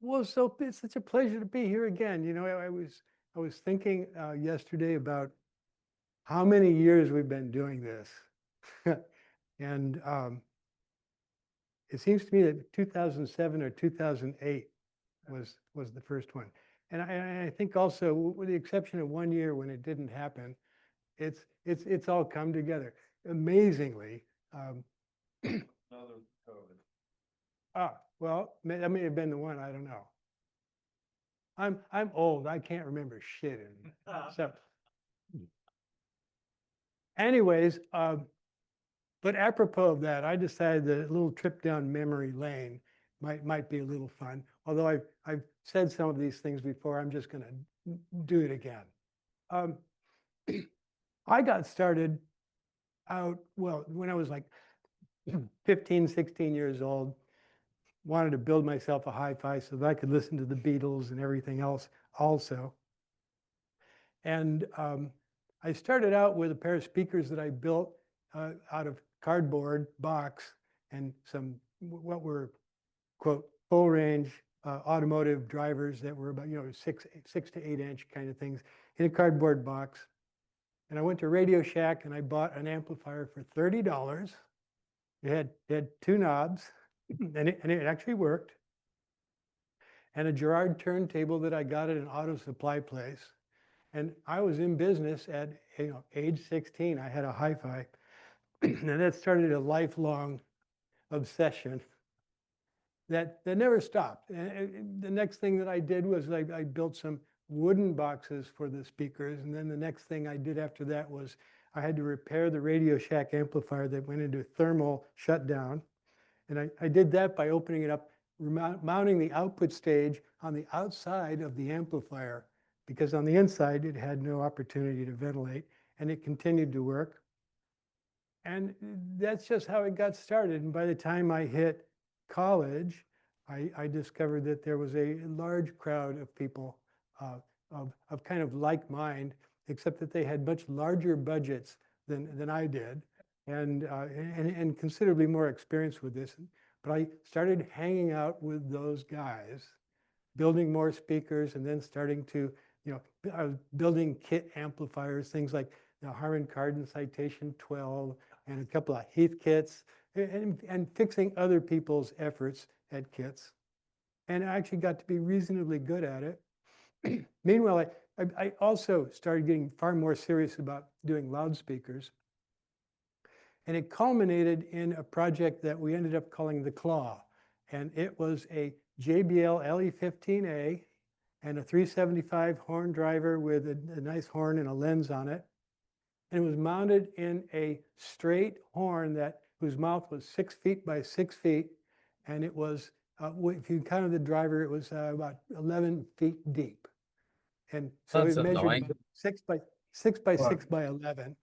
Well, so it's such a pleasure to be here again. I was thinking yesterday about how many years we've been doing this, and it seems to me that 2007 or 2008 was the first one. And I think also, with the exception of 1 year when it didn't happen, it's all come together amazingly. Um, Another COVID. well, that may have been the one. I don't know. I'm old. I can't remember shit. So, anyways, but apropos of that, I decided that a little trip down memory lane might be a little fun. Although I've said some of these things before, I'm just going to do it again. Um, I got started out, well, when I was like 15, 16 years old, wanted to build myself a hi-fi so that I could listen to the Beatles and everything else also. And I started out with a pair of speakers that I built out of cardboard box and some what were, quote, full range automotive drivers that were about, 6 to 8 inch kind of things in a cardboard box. And I went to Radio Shack and I bought an amplifier for $30. It had two knobs and it actually worked. And a Gerard turntable that I got at an auto supply place. And I was in business at age 16. I had a hi-fi, and that started a lifelong obsession that never stopped. And the next thing that I did was I built some wooden boxes for the speakers, and then the next thing I did after that was I had to repair the Radio Shack amplifier that went into thermal shutdown. And I did that by opening it up, mounting the output stage on the outside of the amplifier, because on the inside it had no opportunity to ventilate, and it continued to work. And that's just how it got started. And by the time I hit college, I discovered that there was a large crowd of people of kind of like mind, except that they had much larger budgets than I did, and considerably more experience with this. But I started hanging out with those guys, building more speakers, and then starting to, I was building kit amplifiers, things like the Harman Kardon Citation 12 and a couple of Heath kits, and fixing other people's efforts at kits. And I actually got to be reasonably good at it. Meanwhile, I also started getting far more serious about doing loudspeakers. And it culminated in a project that we ended up calling the Claw. And it was a JBL LE15A and a 375 horn driver with a nice horn and a lens on it. And it was mounted in a straight horn whose mouth was 6 feet by 6 feet. And it was, if you counted the driver, it was about 11 feet deep. And so That's it measured annoying. 6 by 6 by 11.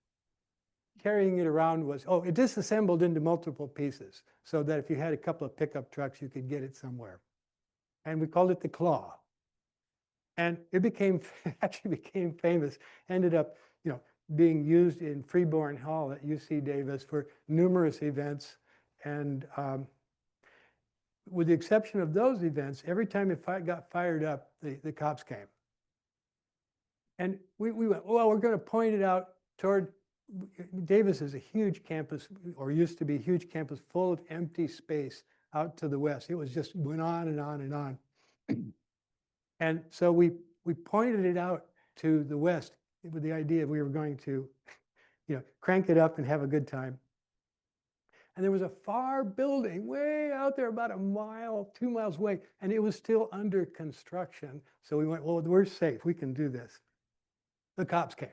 Carrying it around was, it disassembled into multiple pieces so that if you had a couple of pickup trucks, you could get it somewhere. And we called it the Claw. And it actually became famous, ended up, being used in Freeborn Hall at UC Davis for numerous events. And with the exception of those events, every time it got fired up, the cops came. And we went, well, we're going to point it out toward, Davis is a huge campus, or used to be a huge campus full of empty space out to the west. It was just went on and on and on. And so we pointed it out to the west with the idea we were going to, crank it up and have a good time. And there was a far building way out there, about a mile, 2 miles away, and it was still under construction. So we went, well, we're safe. We can do this. The cops came.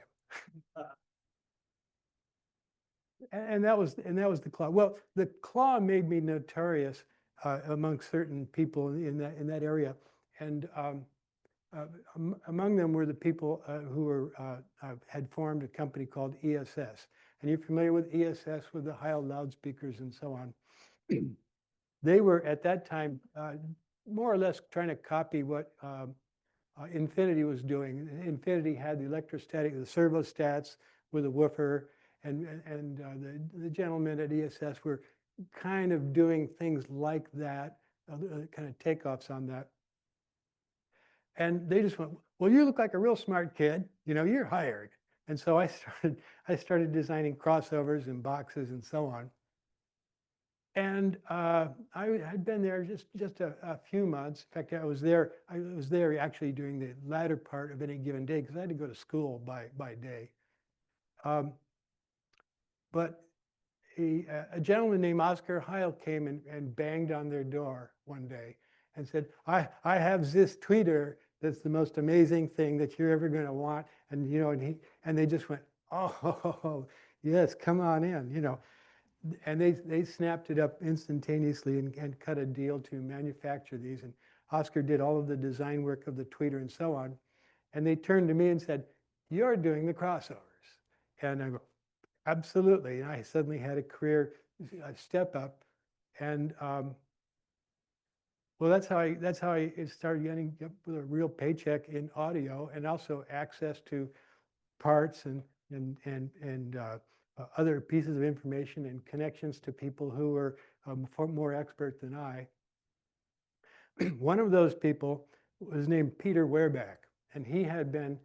And that was the Claw. Well, the Claw made me notorious among certain people in that area, and among them were the people who had formed a company called ESS. And you're familiar with ESS, with the Heil loudspeakers and so on. They were at that time more or less trying to copy what Infinity was doing. Infinity had the electrostatic, the servostats with a woofer, and the gentlemen at ESS were kind of doing things like that, kind of takeoffs on that. And they just went, well, you look like a real smart kid, you're hired. And so I started designing crossovers and boxes and so on. And I had been there just a few months. In fact, I was there actually during the latter part of any given day because I had to go to school by day. But a gentleman named Oscar Heil came and banged on their door one day and said, I have this tweeter that's the most amazing thing that you're ever going to want. And, and they just went, oh, yes, come on in, And they snapped it up instantaneously and cut a deal to manufacture these. And Oscar did all of the design work of the tweeter and so on. And they turned to me and said, you're doing the crossovers. And I go, absolutely. And I suddenly had a career step up. And well, that's how I started getting a real paycheck in audio and also access to parts and other pieces of information and connections to people who were more expert than I. One of those people was named Peter Wehrback, and he had been,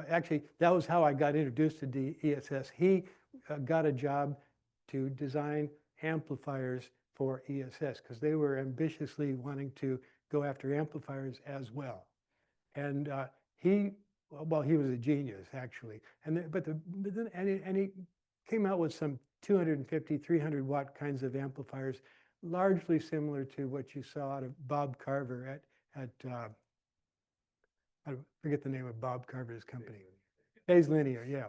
actually, that was how I got introduced to ESS. He got a job to design amplifiers for ESS because they were ambitiously wanting to go after amplifiers as well. And he was a genius actually. And he came out with some 250, 300 watt kinds of amplifiers, largely similar to what you saw out of Bob Carver at I forget the name of Bob Carver's company. Hayes Linear, yeah.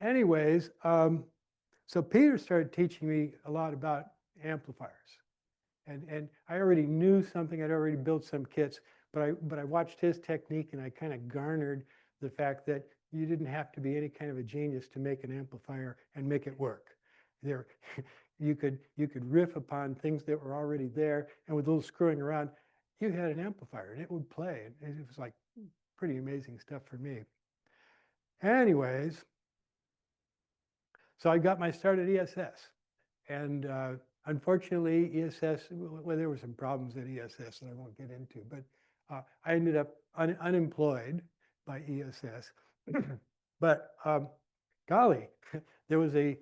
Anyways, so Peter started teaching me a lot about amplifiers. And I already knew something, I'd already built some kits, but I watched his technique and I kind of garnered the fact that you didn't have to be any kind of a genius to make an amplifier and make it work. You could riff upon things that were already there, and with a little screwing around, you had an amplifier and it would play. And it was like pretty amazing stuff for me. Anyways, so I got my start at ESS. And unfortunately, ESS, well, there were some problems at ESS that I won't get into, but I ended up unemployed by ESS. But golly, there was a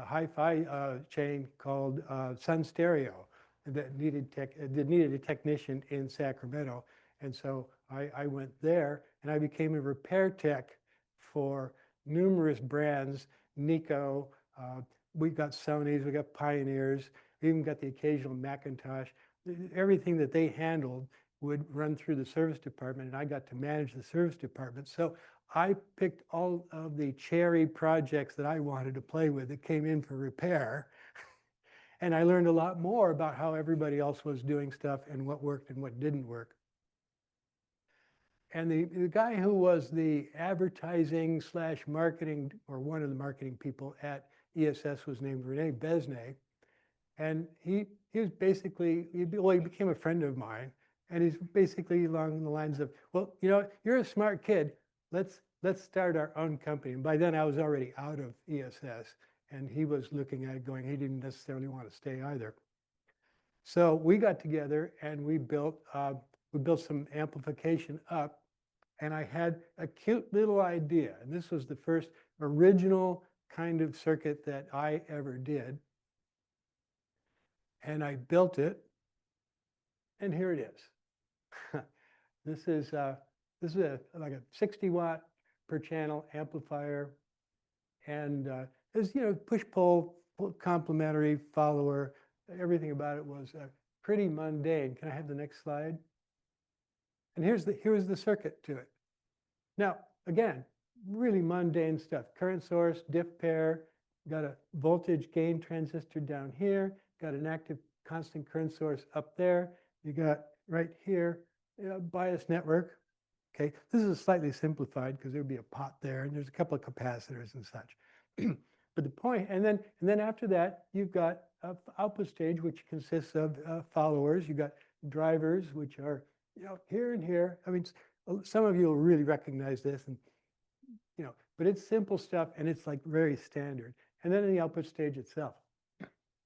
hi-fi chain called Sun Stereo that needed a technician in Sacramento, and so I went there and I became a repair tech for numerous brands, Nico. We got Sony's, we got Pioneers, we even got the occasional Macintosh. Everything that they handled would run through the service department, and I got to manage the service department. So I picked all of the cherry projects that I wanted to play with that came in for repair. And I learned a lot more about how everybody else was doing stuff and what worked and what didn't work. And the guy who was the advertising / marketing, or one of the marketing people at ESS, was named Rene Besnay. And he was basically, he became a friend of mine. And he's basically along the lines of, well, you're a smart kid. Let's start our own company. And by then I was already out of ESS. And he was looking at it going, he didn't necessarily want to stay either. So we got together and we built some amplification up. And I had a cute little idea. And this was the first original kind of circuit that I ever did. And I built it. And here it is. This is like a 60 watt per channel amplifier. And there's, push-pull, complementary, follower. Everything about it was pretty mundane. Can I have the next slide? And here's the circuit to it. Now, again, really mundane stuff. Current source, diff pair, got a voltage gain transistor down here, got an active constant current source up there. You got right here, bias network. Okay, this is slightly simplified because there would be a pot there, and there's a couple of capacitors and such. But the point, and then after that, you've got an output stage, which consists of followers. You've got drivers, which are here and here. I mean, some of you will really recognize this, and but it's simple stuff, and it's like very standard. And then in the output stage itself,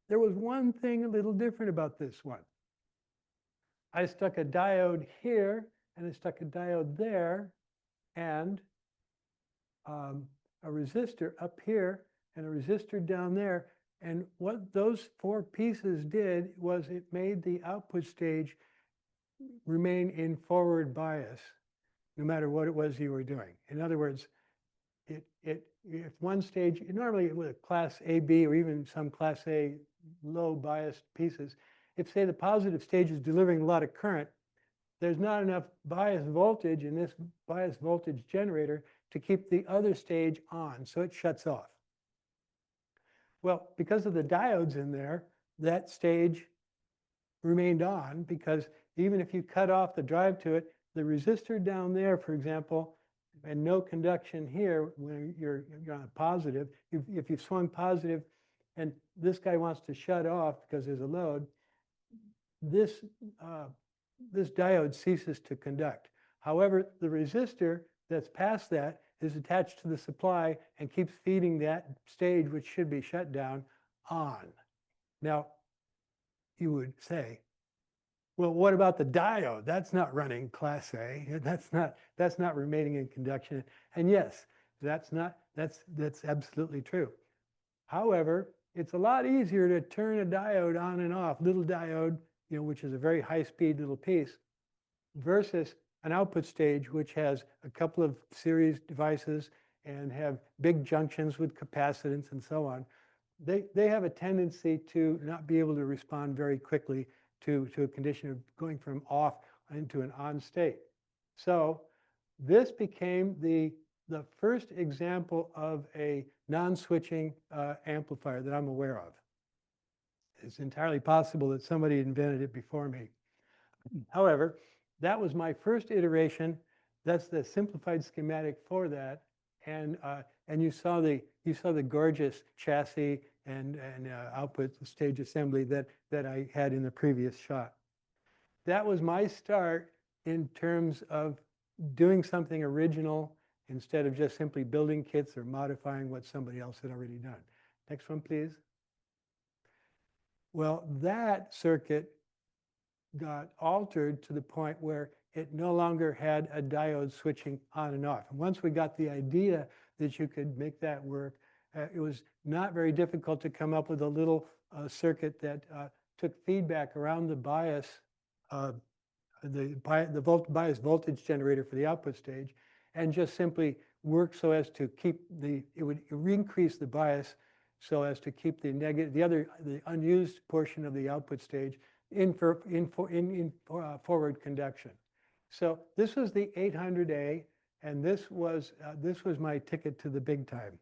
there was one thing a little different about this one. I stuck a diode here and I stuck a diode there and a resistor up here and a resistor down there. And what those four pieces did was it made the output stage remain in forward bias, no matter what it was you were doing. In other words, if one stage, normally with a class A, B, or even some class A low biased pieces, if say the positive stage is delivering a lot of current, there's not enough bias voltage in this bias voltage generator to keep the other stage on, so it shuts off. Well, because of the diodes in there, that stage remained on, because even if you cut off the drive to it, the resistor down there, for example, and no conduction here when you're on a positive, if you've swung positive and this guy wants to shut off because there's a load, this diode ceases to conduct. However, the resistor that's past that is attached to the supply and keeps feeding that stage, which should be shut down, on. Now, you would say, well, what about the diode? That's not running class A. That's not remaining in conduction. And yes, that's absolutely true. However, it's a lot easier to turn a diode on and off, little diode, which is a very high-speed little piece, versus an output stage which has a couple of series devices and have big junctions with capacitance and so on. They have a tendency to not be able to respond very quickly to a condition of going from off into an on state. So this became the first example of a non-switching amplifier that I'm aware of. It's entirely possible that somebody invented it before me. However, that was my first iteration. That's the simplified schematic for that. And you saw the gorgeous chassis and output stage assembly that I had in the previous shot. That was my start in terms of doing something original instead of just simply building kits or modifying what somebody else had already done. Next one, please. Well, that circuit got altered to the point where it no longer had a diode switching on and off. And once we got the idea that you could make that work, it was not very difficult to come up with a little circuit that took feedback around the bias, bias voltage generator for the output stage, and just simply work so as to keep it would increase the bias so as to keep the unused portion of the output stage in forward conduction. So this was the 800A, and this was my ticket to the big time.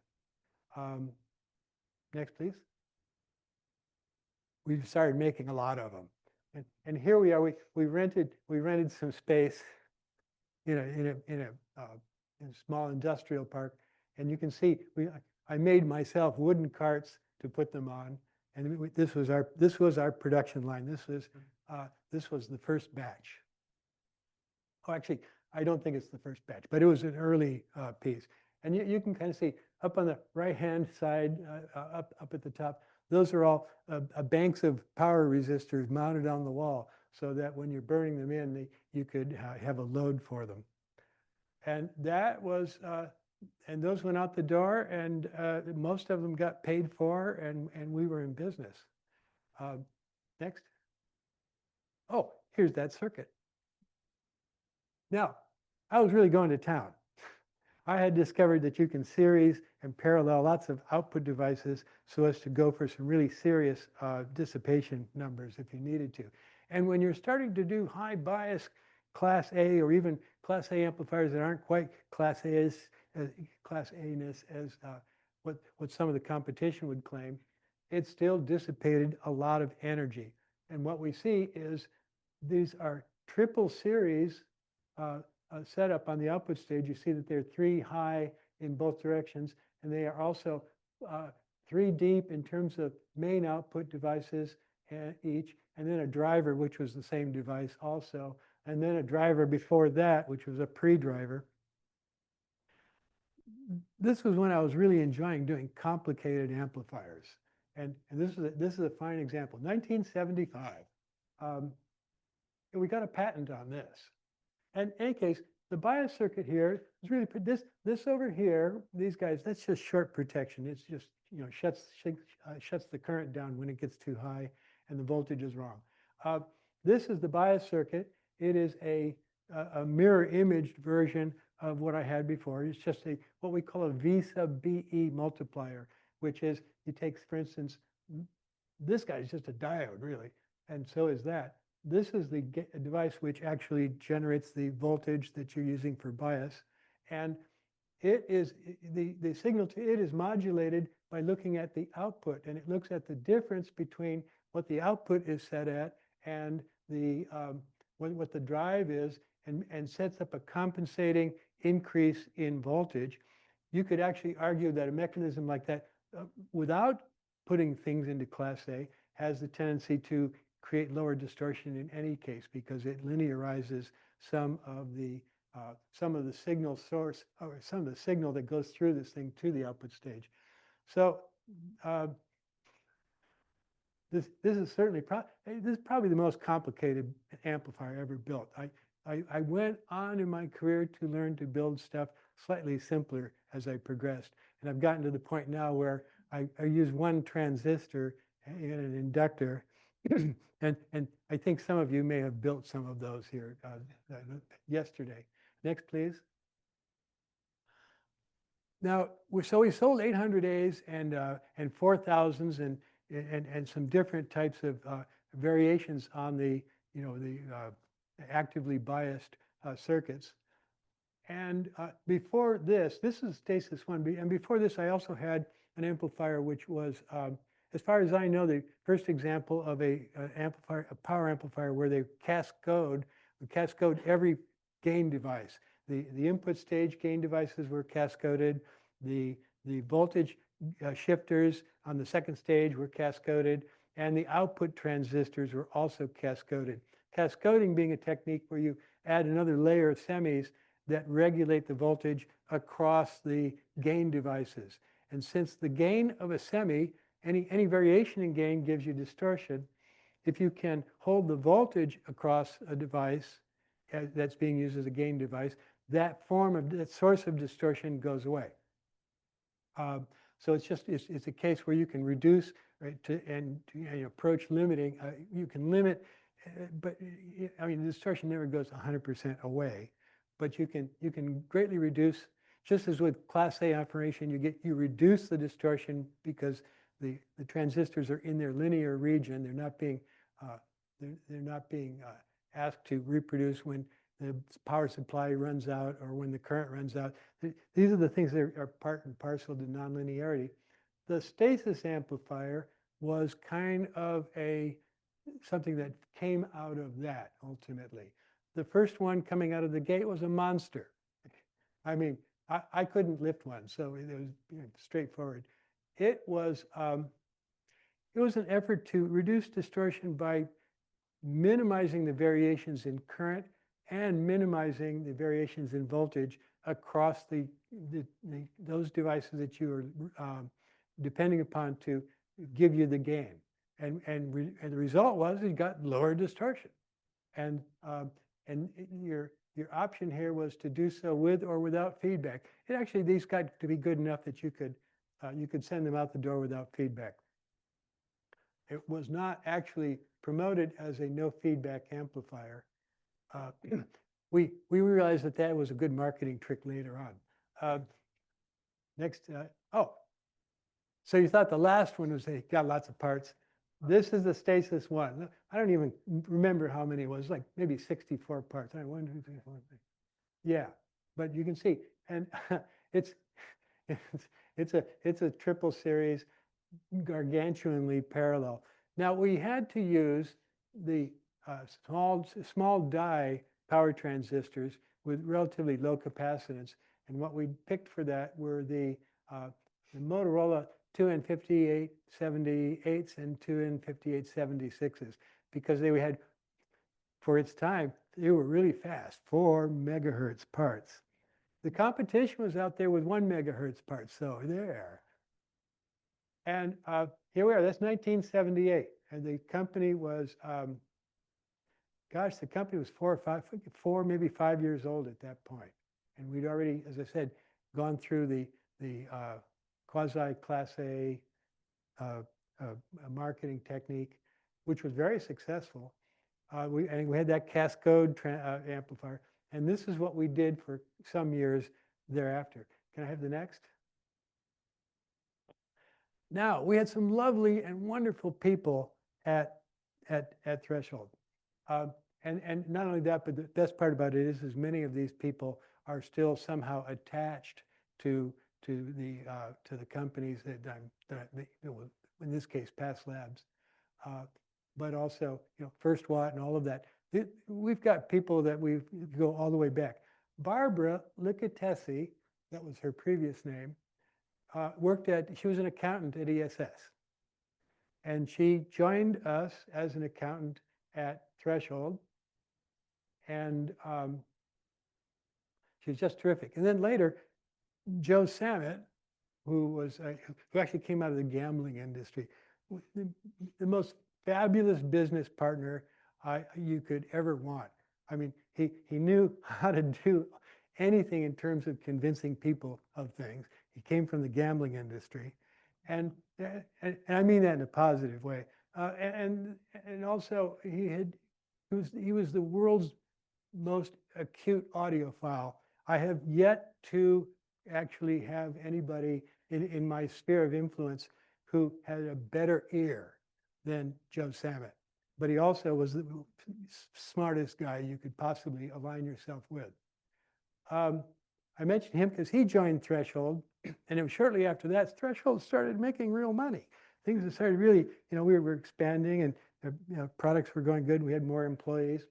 Next, please. We've started making a lot of them, and here we are. We rented some space, in a small industrial park, and you can see I made myself wooden carts to put them on. And this was our production line. This was the first batch. Oh, actually, I don't think it's the first batch, but it was an early piece. And you can kind of see up on the right-hand side, up at the top, those are all banks of power resistors mounted on the wall, so that when you're burning them in, you could have a load for them. And that was. And those went out the door, and most of them got paid for, and we were in business. Next. Oh, here's that circuit. Now, I was really going to town. I had discovered that you can series and parallel lots of output devices so as to go for some really serious dissipation numbers if you needed to. And when you're starting to do high bias Class A or even Class A amplifiers that aren't quite Class A-ness as what some of the competition would claim, it still dissipated a lot of energy. And what we see is these are triple series set up on the output stage. You see that they're 3 high in both directions, and they are also 3 deep in terms of main output devices each, and then a driver, which was the same device also, and then a driver before that, which was a pre-driver. This was when I was really enjoying doing complicated amplifiers. And this is a fine example. 1975. and we got a patent on this. And in any case, the bias circuit here is really, this over here, these guys, that's just short protection. It's just, shuts the current down when it gets too high and the voltage is wrong. This is the bias circuit. It is a mirror imaged version of what I had before. It's just what we call a V sub BE multiplier, which is, you take, for instance, this guy is just a diode, really, and so is that. This is the device which actually generates the voltage that you're using for bias. And it is, the signal to it is modulated by looking at the output. And it looks at the difference between what the output is set at and what the drive is, and sets up a compensating increase in voltage. You could actually argue that a mechanism like that, without putting things into class A, has the tendency to create lower distortion in any case, because it linearizes some of the signal source, or some of the signal that goes through this thing to the output stage. So this is certainly this is probably the most complicated amplifier ever built. I went on in my career to learn to build stuff slightly simpler as I progressed, and I've gotten to the point now where I use one transistor in an inductor. And I think some of you may have built some of those here yesterday. Next, please. Now, we sold 800As and 4000s and some different types of variations on the actively biased circuits. And before this is stasis 1B. And before this, I also had an amplifier which was, as far as I know, the first example of a power amplifier where they cascode every gain device. The input stage gain devices were cascoded. The voltage shifters on the second stage were cascoded, and the output transistors were also cascoded. Cascoding being a technique where you add another layer of semis that regulate the voltage across the gain devices. And since the gain of a semi, any variation in gain gives you distortion, if you can hold the voltage across a device that's being used as a gain device, that source of distortion goes away. So it's a case where you can reduce, right, and approach limiting. You can limit, but I mean, the distortion never goes 100% away, but you can greatly reduce. Just as with Class A operation, you reduce the distortion because the transistors are in their linear region. They're not being asked to reproduce when the power supply runs out or when the current runs out. These are the things that are part and parcel to nonlinearity. The stasis amplifier was kind of something that came out of that ultimately. The first one coming out of the gate was a monster. I mean, I couldn't lift one, so it was straightforward. It was an effort to reduce distortion by minimizing the variations in current and minimizing the variations in voltage across those devices that you are depending upon to give you the gain. And the result was you got lower distortion. And your option here was to do so with or without feedback. These got to be good enough that you could send them out the door without feedback. It was not actually promoted as a no feedback amplifier. We realized that was a good marketing trick later on. Next, so you thought the last one was got lots of parts. This is the stasis one. I don't even remember how many it was, like maybe 64 parts. 1, 2, 3, 4, 5. Yeah, but you can see, and it's a triple series, gargantuanly parallel. Now we had to use the small die power transistors with relatively low capacitance, and what we picked for that were the Motorola 2N5878s and 2N5876s, because they had, for its time, they were really fast, 4 megahertz parts. The competition was out there with 1 megahertz parts, so there. And here we are, that's 1978, and the company was gosh, the company was maybe 5 years old at that point. And we'd already, as I said, gone through the quasi Class A marketing technique, which was very successful. And we had that cascode amplifier. And this is what we did for some years thereafter. Can I have the next? Now, we had some lovely and wonderful people at Threshold. And not only that, but the best part about it is many of these people are still somehow attached to the companies in this case, Past Labs, but also, First Watt and all of that. We've got people that we go all the way back. Barbara Licatesi, that was her previous name, she was an accountant at ESS. And she joined us as an accountant at Threshold. And she was just terrific. And then later, Joe Sammet, who actually came out of the gambling industry, the most fabulous business partner you could ever want. I mean, he knew how to do anything in terms of convincing people of things. He came from the gambling industry, and I mean that in a positive way. And also he was the world's most acute audiophile. I have yet to actually have anybody in my sphere of influence who had a better ear than Joe Sammet. But he also was the smartest guy you could possibly align yourself with. I mentioned him because he joined Threshold, and it was shortly after that Threshold started making real money. Things started really, we were expanding, and products were going good. We had more employees.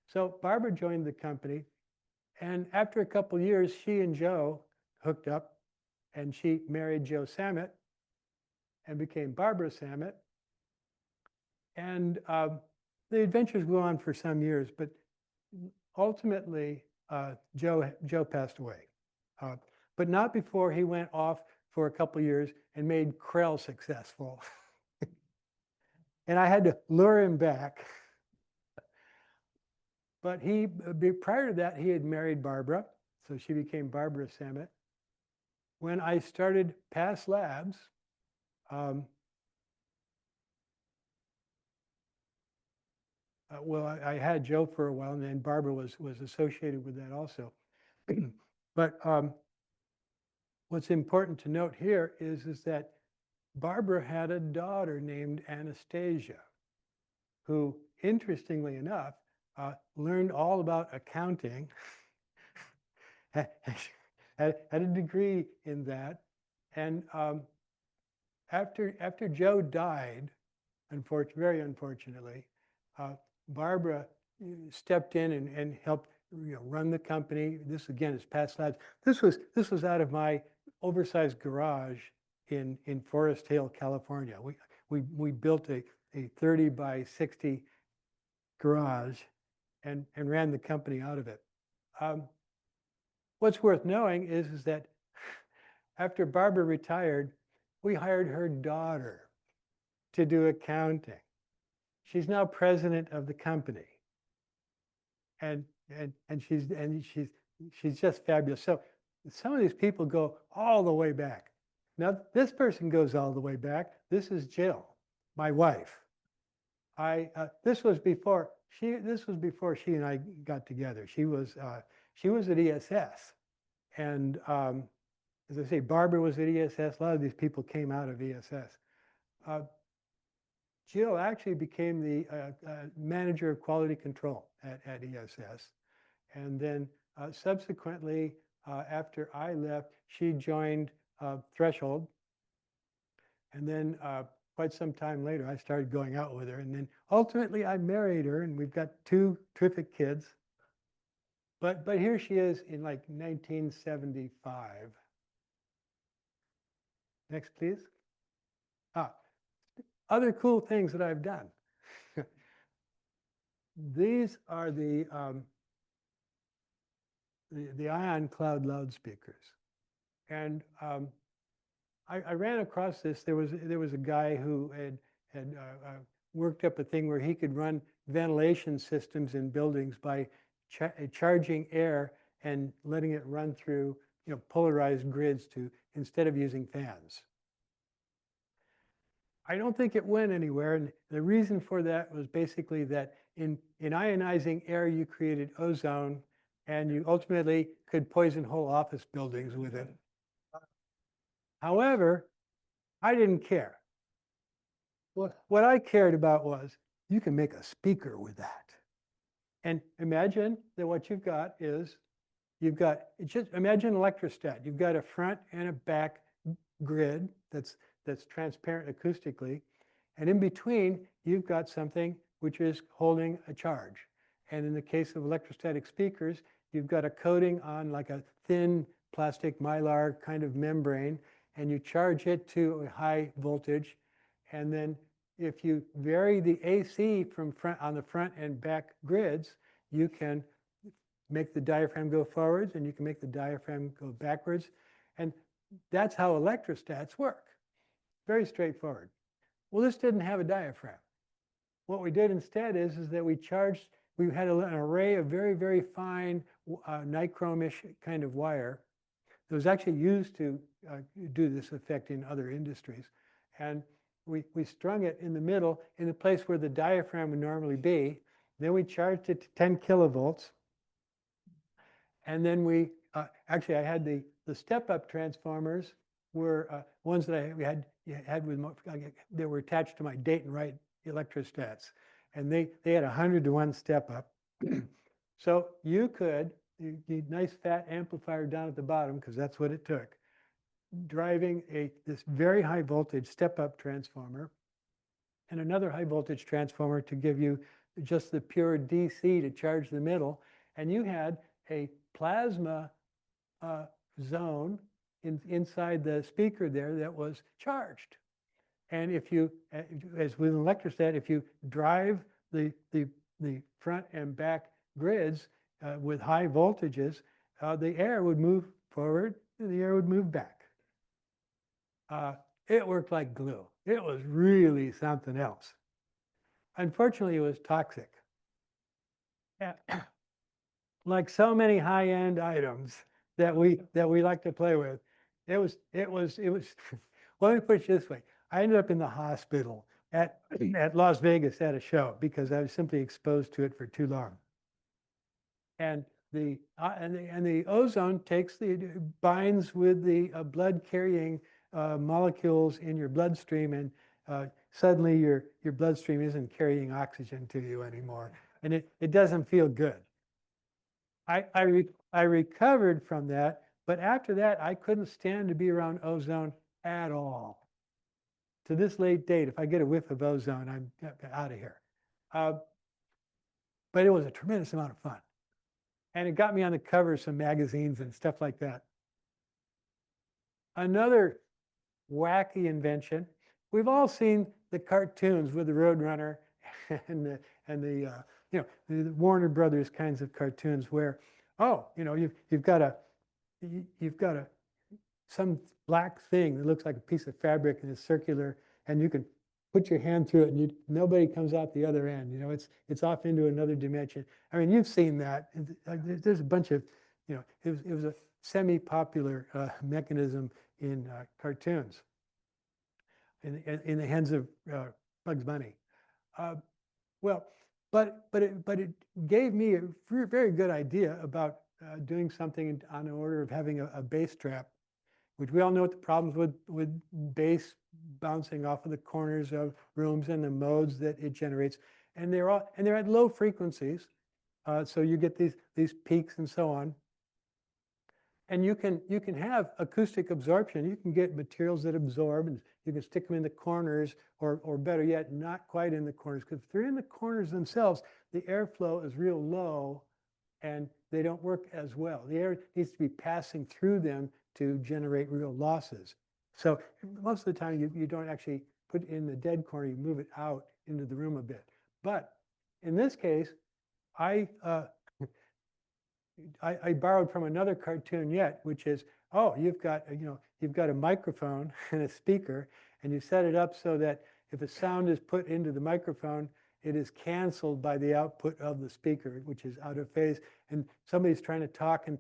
So Barbara joined the company, and after a couple of years, she and Joe hooked up, and she married Joe Sammet and became Barbara Sammet. And the adventures go on for some years, but ultimately, Joe passed away. But not before he went off for a couple of years and made Krell successful. And I had to lure him back. But prior to that, he had married Barbara, so she became Barbara Sammet. When I started Past Labs, well, I had Joe for a while, and then Barbara was associated with that also. But what's important to note here is that Barbara had a daughter named Anastasia, who, interestingly enough, learned all about accounting, had a degree in that. And after Joe died, very unfortunately, Barbara stepped in and helped run the company. This again is Past Labs. This was out of my oversized garage in Forest Hill, California. We built a 30 by 60 garage and ran the company out of it. What's worth knowing is that after Barbara retired, we hired her daughter to do accounting. She's now president of the company, and she's just fabulous. So some of these people go all the way back. Now this person goes all the way back. This is Jill, my wife. This was before she and I got together. She was at ESS, and as I say, Barbara was at ESS. A lot of these people came out of ESS. Jill actually became the manager of quality control at ESS. And then subsequently, after I left, she joined Threshold. And then quite some time later, I started going out with her. And then ultimately, I married her, and we've got 2 terrific kids. But here she is in like 1975. Next, please. Other cool things that I've done. These are the Ion Cloud loudspeakers, and I ran across this. There was a guy who had worked up a thing where he could run ventilation systems in buildings by charging air and letting it run through, polarized grids instead of using fans. I don't think it went anywhere, and the reason for that was basically that in ionizing air, you created ozone, and you ultimately could poison whole office buildings with it. However, I didn't care. What I cared about was you can make a speaker with that. And imagine that what you've got is, just imagine an electrostat. You've got a front and a back grid that's transparent acoustically. And in between, you've got something which is holding a charge. And in the case of electrostatic speakers, you've got a coating on like a thin plastic mylar kind of membrane, and you charge it to a high voltage. And then if you vary the AC on the front and back grids, you can make the diaphragm go forwards and you can make the diaphragm go backwards. And that's how electrostats work. Very straightforward. Well, this didn't have a diaphragm. What we did instead is that we had an array of very, very fine nichrome-ish kind of wire that was actually used to do this effect in other industries. And we strung it in the middle in the place where the diaphragm would normally be. Then we charged it to 10 kilovolts. And then actually I had the step-up transformers were ones that we had with, they were attached to my Dayton Wright electrostats. And they had 100 to 1 step-up. So you need nice fat amplifier down at the bottom, because that's what it took, driving this very high voltage step-up transformer and another high voltage transformer to give you just the pure DC to charge the middle. And you had a plasma zone inside the speaker there that was charged. And if you, as with an electrostat, if you drive the front and back grids with high voltages, the air would move forward and the air would move back. It worked like glue. It was really something else. Unfortunately, it was toxic. Like so many high-end items that we like to play with, it was. Let me put it this way: I ended up in the hospital at Las Vegas at a show because I was simply exposed to it for too long. And the ozone binds with the blood-carrying molecules in your bloodstream, and suddenly your bloodstream isn't carrying oxygen to you anymore, and it doesn't feel good. I recovered from that, but after that, I couldn't stand to be around ozone at all. To this late date, if I get a whiff of ozone, I'm out of here. But it was a tremendous amount of fun. And it got me on the cover of some magazines and stuff like that. Another wacky invention. We've all seen the cartoons with the Roadrunner and the Warner Brothers kinds of cartoons where, you've got some black thing that looks like a piece of fabric and is circular, and you can put your hand through it and nobody comes out the other end. It's off into another dimension. I mean, you've seen that. There's a bunch of, it was a semi-popular mechanism in cartoons in the hands of Bugs Bunny. But it gave me a very good idea about doing something on the order of having a bass trap, which we all know what the problems with bass bouncing off of the corners of rooms and the modes that it generates, and they're at low frequencies, so you get these peaks and so on. And you can have acoustic absorption. You can get materials that absorb, and you can stick them in the corners, or better yet, not quite in the corners, because if they're in the corners themselves, the airflow is real low, and they don't work as well. The air needs to be passing through them to generate real losses. So most of the time, you don't actually put it in the dead corner. You move it out into the room a bit. But in this case, I borrowed from another cartoon yet, which is, you've got a microphone and a speaker, and you set it up so that if a sound is put into the microphone, it is canceled by the output of the speaker, which is out of phase. And somebody's trying to talk, and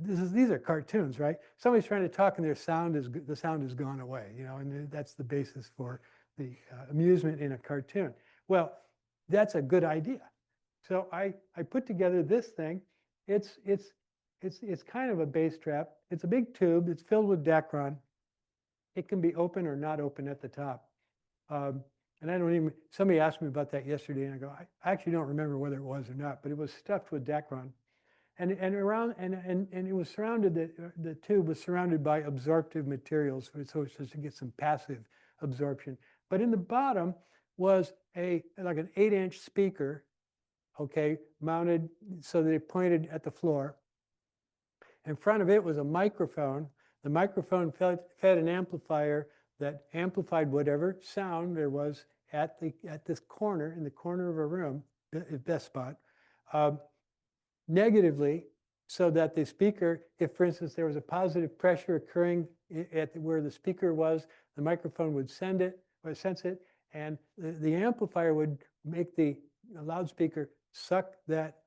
these are cartoons, right? Somebody's trying to talk, and the sound has gone away, and that's the basis for the amusement in a cartoon. Well, that's a good idea. So I put together this thing. It's kind of a bass trap. It's a big tube. It's filled with Dacron. It can be open or not open at the top. And I don't even, somebody asked me about that yesterday, and I go, I actually don't remember whether it was or not, but it was stuffed with Dacron. And it was surrounded, the tube was surrounded by absorptive materials, so it's just to get some passive absorption. But in the bottom was like an 8-inch speaker, okay, mounted so that it pointed at the floor. In front of it was a microphone. The microphone fed an amplifier that amplified whatever sound there was at this corner, in the corner of a room, best spot, negatively, so that the speaker, if for instance there was a positive pressure occurring at where the speaker was, the microphone would send it or sense it, and the amplifier would make the loudspeaker suck that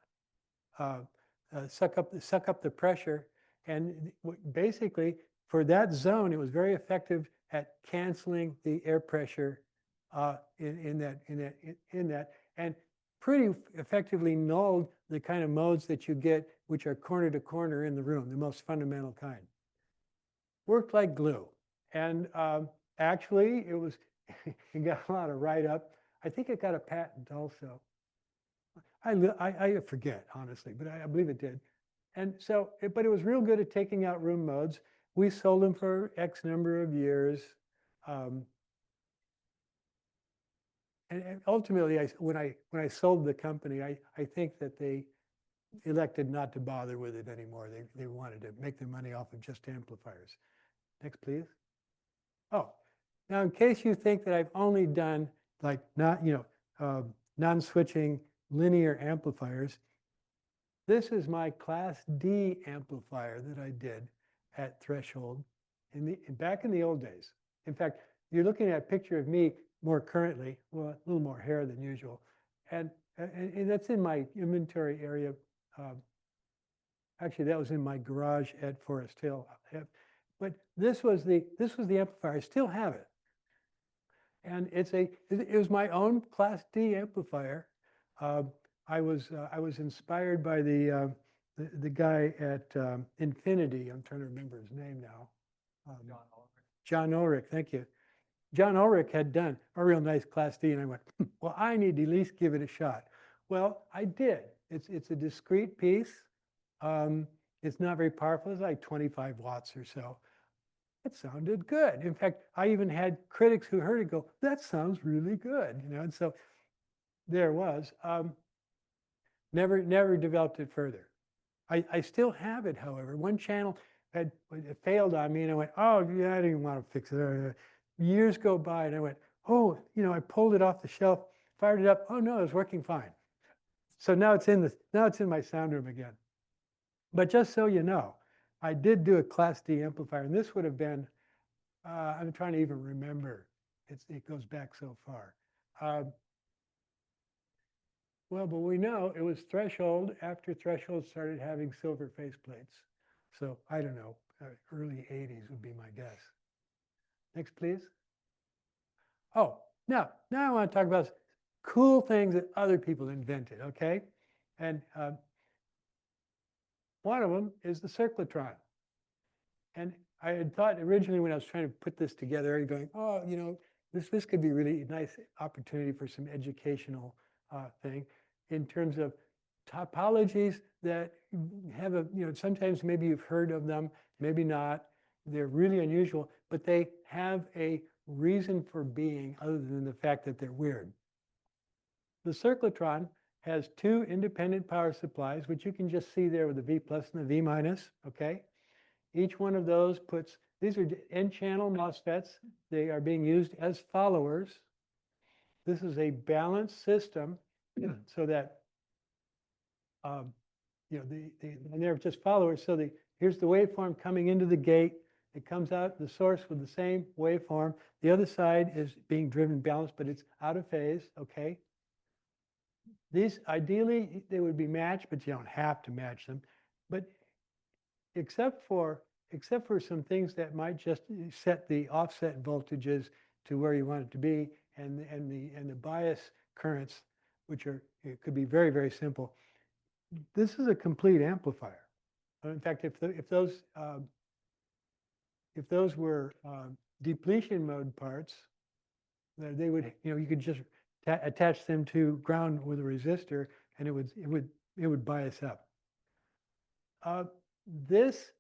suck up the pressure. And basically for that zone, it was very effective at canceling the air pressure in that, and pretty effectively nulled the kind of modes that you get, which are corner to corner in the room, the most fundamental kind. Worked like glue. And actually, it got a lot of write-up. I think it got a patent also. I forget, honestly, but I believe it did. And so, but it was real good at taking out room modes. We sold them for X number of years. And ultimately, when I sold the company, I think that they elected not to bother with it anymore. They wanted to make their money off of just amplifiers. Next, please. Oh, now in case you think that I've only done like non-switching linear amplifiers, this is my Class D amplifier that I did at Threshold back in the old days. In fact, you're looking at a picture of me more currently, well, a little more hair than usual, and that's in my inventory area. Actually, that was in my garage at Forest Hill. But this was the amplifier. I still have it, and it was my own Class D amplifier. I was inspired by the guy at Infinity. I'm trying to remember his name now. John Ulrich, thank you. John Ulrich had done a real nice Class D, and I went, well, I need to at least give it a shot. Well, I did. It's a discrete piece. It's not very powerful. It's like 25 watts or so. It sounded good. In fact, I even had critics who heard it go, that sounds really good. And so there it was. Never developed it further. I still have it, however. One channel had failed on me, and I went, oh, yeah, I didn't want to fix it. Years go by, and I went, oh, I pulled it off the shelf, fired it up. Oh no, it was working fine. So now it's in my sound room again. But just so you know, I did do a Class D amplifier, and this would have been, I'm trying to even remember. It goes back so far. Well, but we know it was Threshold after Threshold started having silver faceplates. So I don't know, early 80s would be my guess. Next, please. Oh, now I want to talk about cool things that other people invented, okay? And one of them is the cyclotron. And I had thought originally when I was trying to put this together, going, oh, this could be really nice opportunity for some educational thing in terms of topologies that have sometimes maybe you've heard of them, maybe not. They're really unusual, but they have a reason for being other than the fact that they're weird. The cyclotron has two independent power supplies, which you can just see there with the V plus and the V minus, okay? Each one of those these are N-channel MOSFETs. They are being used as followers. This is a balanced system so that, and they're just followers. So here's the waveform coming into the gate. It comes out the source with the same waveform. The other side is being driven balanced, but it's out of phase, okay? These ideally, they would be matched, but you don't have to match them. But except for some things that might just set the offset voltages to where you want it to be, and the bias currents, which are, it could be very, very simple. This is a complete amplifier. In fact, if those were depletion mode parts, they would, you could just attach them to ground with a resistor, and it would bias up. This,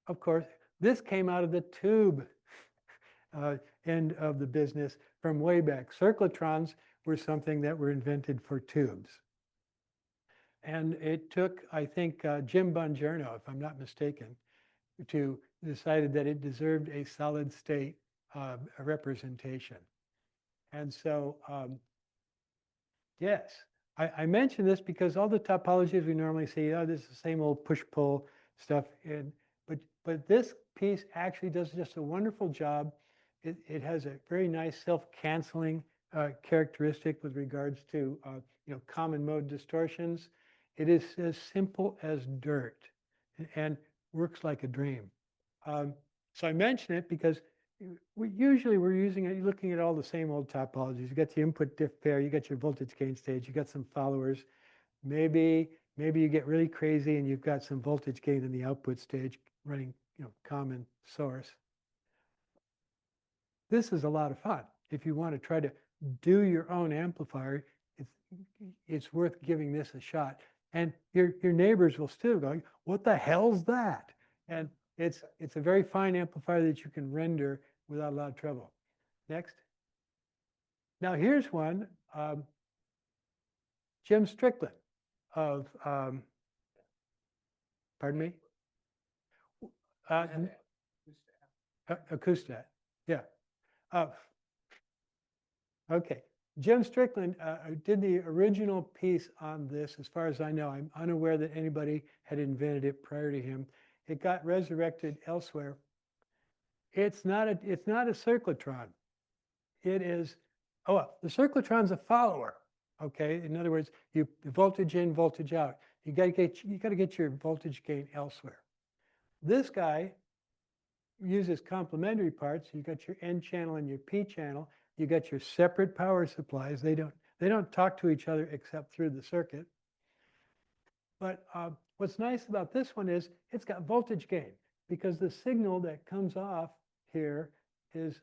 of course, this came out of the tube end of the business from way back. Cyclotrons were something that were invented for tubes. And it took, I think, Jim Bongiorno, if I'm not mistaken, to decided that it deserved a solid state representation. And so, yes, I mention this because all the topologies we normally see, oh, this is the same old push-pull stuff. But this piece actually does just a wonderful job. It has a very nice self-canceling characteristic with regards to common mode distortions. It is as simple as dirt and works like a dream. So I mention it because we're using it, looking at all the same old topologies. You got the input diff pair, you got your voltage gain stage, you got some followers. Maybe you get really crazy and you've got some voltage gain in the output stage running, common source. This is a lot of fun. If you want to try to do your own amplifier, it's worth giving this a shot. And your neighbors will still go, what the hell's that? And it's a very fine amplifier that you can render without a lot of trouble. Next. Now here's one, Jim Strickland of, pardon me? Acoustat, yeah. Okay, Jim Strickland did the original piece on this. As far as I know, I'm unaware that anybody had invented it prior to him. It got resurrected elsewhere. It's not a cyclotron. It is, the cyclotron's a follower. Okay, in other words, you voltage in, voltage out. You got to get your voltage gain elsewhere. This guy uses complementary parts. You got your N channel and your P channel. You got your separate power supplies. They don't talk to each other except through the circuit. But what's nice about this one is it's got voltage gain, because the signal that comes off here is,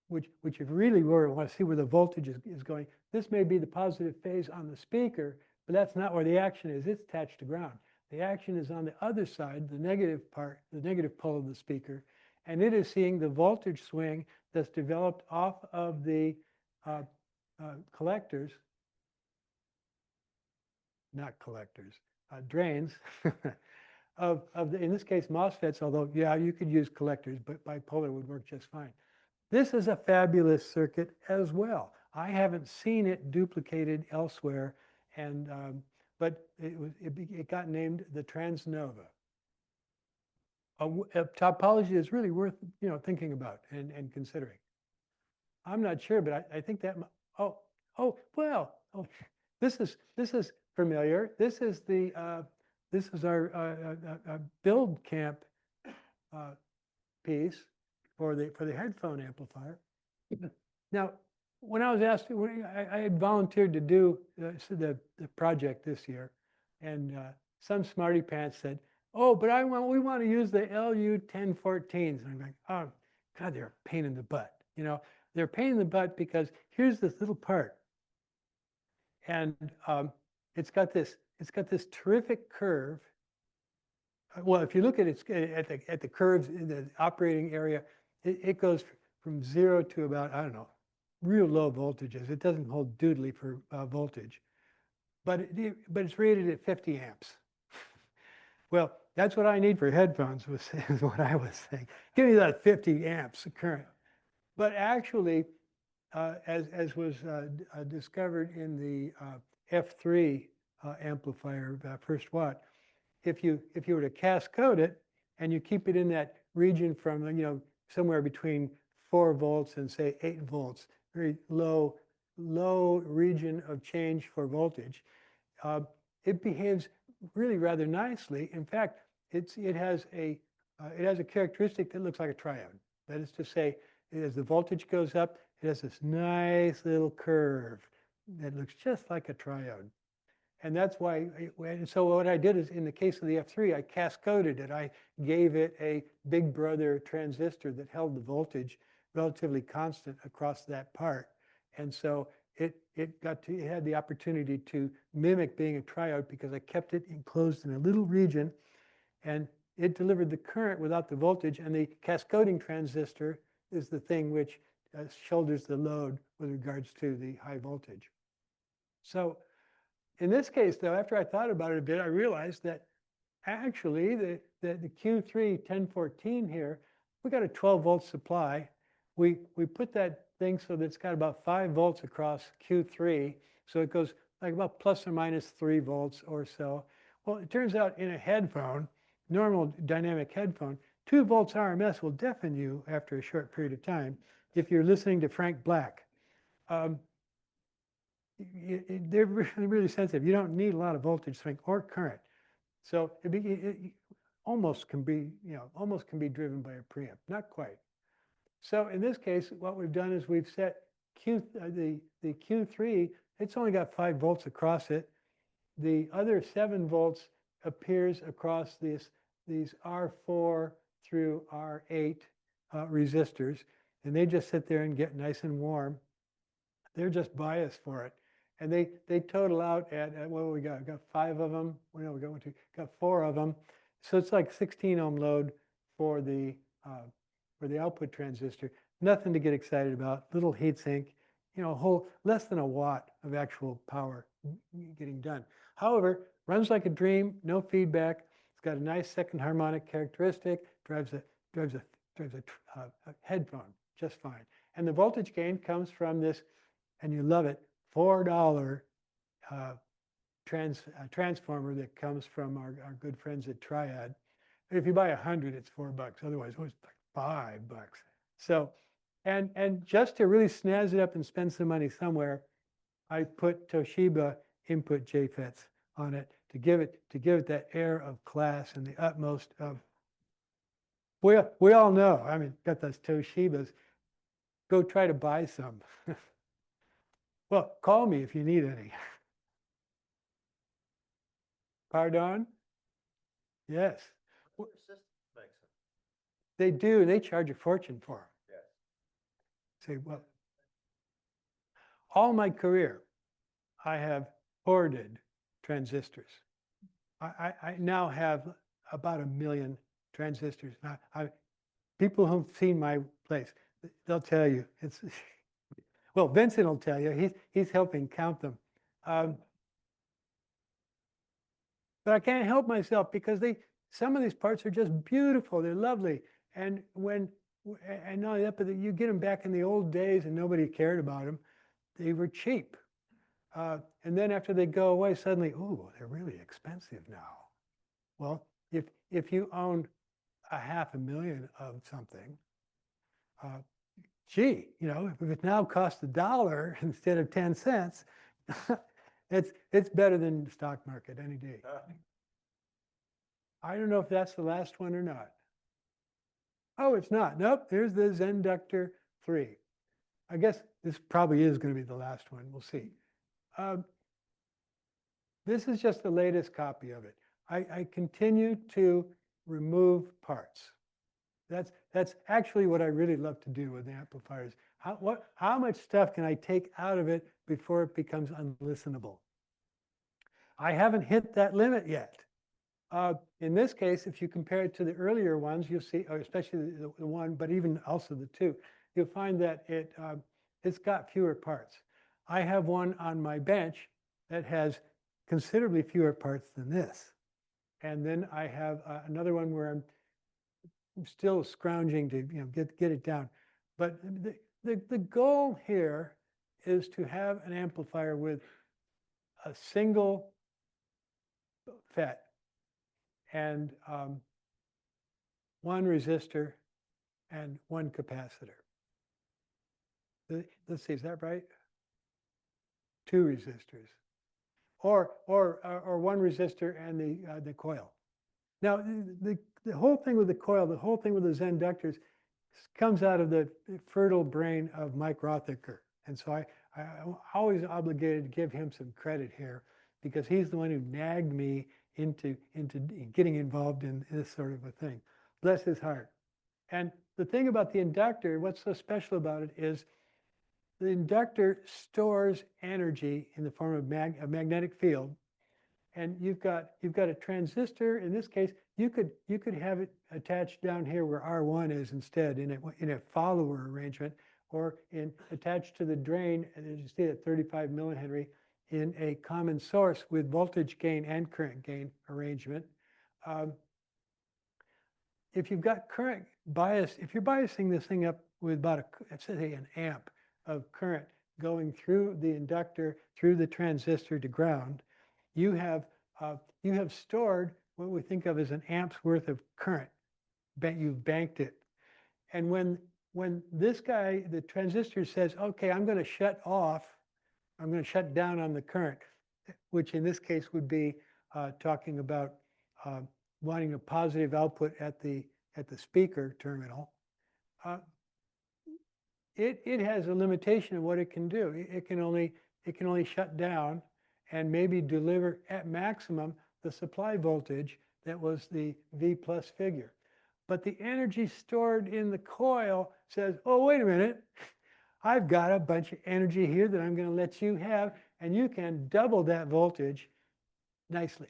which if you really want to see where the voltage is going, this may be the positive phase on the speaker, but that's not where the action is. It's attached to ground. The action is on the other side, the negative part, the negative pole of the speaker, and it is seeing the voltage swing that's developed off of the collectors, not collectors, drains of the, in this case, MOSFETs, although, yeah, you could use collectors, but bipolar would work just fine. This is a fabulous circuit as well. I haven't seen it duplicated elsewhere, and but it got named the Transnova. A topology is really worth thinking about and considering. I'm not sure, but I think that this is familiar. This is our build camp piece for the headphone amplifier. Now, when I was asked, I had volunteered to do the project this year, and some smarty pants said, "Oh, but we want to use the LU1014s." And I'm like, "Oh, God, they're a pain in the butt." They're a pain in the butt because here's this little part, and it's got this terrific curve. Well, if you look at it at the curves in the operating area, it goes from 0 to about, I don't know, real low voltages. It doesn't hold doodly for voltage, but it's rated at 50 amps. Well, that's what I need for headphones, is what I was saying. Give me that 50 amps of current. But actually, as was discovered in the F3 amplifier, first watt, if you were to cascode it and you keep it in that region from somewhere between 4 volts and say 8 volts, very low low region of change for voltage, uh, it behaves really rather nicely. In fact, it has a characteristic that looks like a triode. That is to say, as the voltage goes up, it has this nice little curve that looks just like a triode. And that's why, and so what I did is, in the case of the F3, I cascoded it. I gave it a big brother transistor that held the voltage relatively constant across that part. And so it had the opportunity to mimic being a triode because I kept it enclosed in a little region, and it delivered the current without the voltage. And the cascoding transistor is the thing which shoulders the load with regards to the high voltage. So in this case, though, after I thought about it a bit, I realized that actually the Q3 1014 here, we got a 12-volt supply. We put that thing so that it's got about 5 volts across Q3. So it goes like about plus or minus 3 volts or so. Well, it turns out in a headphone, normal dynamic headphone, 2 volts RMS will deafen you after a short period of time if you're listening to Frank Black. They're really, really sensitive. You don't need a lot of voltage swing or current. So it almost can be, almost can be driven by a preamp, not quite. So in this case, what we've done is we've set the Q3, it's only got 5 volts across it. The other 7 volts appears across these R4 through R8 resistors, and they just sit there and get nice and warm. They're just biased for it. And they total out at what we got? We got 5 of them. Well, no, we got 4 of them. So it's like 16 ohm load for the output transistor. Nothing to get excited about. Little heat sink, a whole less than a watt of actual power getting done. However, runs like a dream. No feedback. It's got a nice second harmonic characteristic. Drives a headphone just fine. And the voltage gain comes from this, and you love it, $4 transformer that comes from our good friends at Triad. If you buy 100, it's $4. Otherwise, it was like $5. So, and just to really snazz it up and spend some money somewhere, I put Toshiba input JFETs on it to give it that air of class and the utmost of. We all know. I mean, got those Toshibas. Go try to buy some. Well, call me if you need any. Pardon? Yes. What system makes them? They do, and they charge a fortune for them. Yes. Say, well, all my career, I have hoarded transistors. I now have about 1 million transistors. Now, people who've seen my place, they'll tell you it's. Well, Vincent will tell you. He's helping count them. But I can't help myself because some of these parts are just beautiful. They're lovely. And and not only that, but you get them back in the old days and nobody cared about them. They were cheap. And then after they go away, suddenly, ooh, they're really expensive now. Well, if you own 500,000 of something, gee, if it now costs $1 instead of 10 cents, it's better than the stock market any day. I don't know if that's the last one or not. Oh, it's not. Nope, there's the Zenductor 3. I guess this probably is going to be the last one. We'll see. This is just the latest copy of it. I continue to remove parts. That's actually what I really love to do with the amplifiers. How much stuff can I take out of it before it becomes unlistenable? I haven't hit that limit yet. In this case, if you compare it to the earlier ones, you'll see, or especially the one, but even also the two, you'll find that it's got fewer parts. I have one on my bench that has considerably fewer parts than this. And then I have another one where I'm still scrounging to get it down. But the goal here is to have an amplifier with a single FET and 1 resistor and 1 capacitor. Let's see, is that right? 2 resistors, or 1 resistor and the coil. Now, the whole thing with the coil, the whole thing with those inductors comes out of the fertile brain of Mike Rothacker. And so I'm always obligated to give him some credit here, because he's the one who nagged me into getting involved in this sort of a thing. Bless his heart. And the thing about the inductor, what's so special about it is the inductor stores energy in the form of a magnetic field. And you've got a transistor. In this case, you could have it attached down here where R1 is instead, in a follower arrangement, or attached to the drain, and as you see at 35 millihenry, in a common source with voltage gain and current gain arrangement. If you've got current bias, if you're biasing this thing up with about let's say an amp of current going through the inductor, through the transistor to ground, you have stored what we think of as an amp's worth of current. You've banked it. And when this guy, the transistor, says, okay, I'm going to shut off, I'm going to shut down on the current, which in this case would be talking about wanting a positive output at the speaker terminal. It has a limitation of what it can do. It can only shut down and maybe deliver at maximum the supply voltage that was the V plus figure. But the energy stored in the coil says, oh, wait a minute, I've got a bunch of energy here that I'm going to let you have, and you can double that voltage nicely.